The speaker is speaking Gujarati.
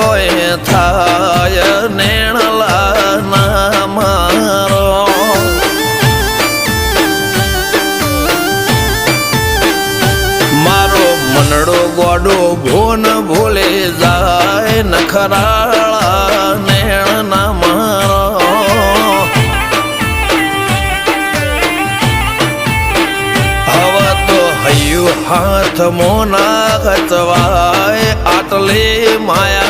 કોઈ થાય નેણલા ના મારો મારો મનડો ગોડો ભોન ભૂલે જાય નખરાળા નેણ ના મારો હવે તો હૈયું હાથ મોના ખચવાય આટલી માયા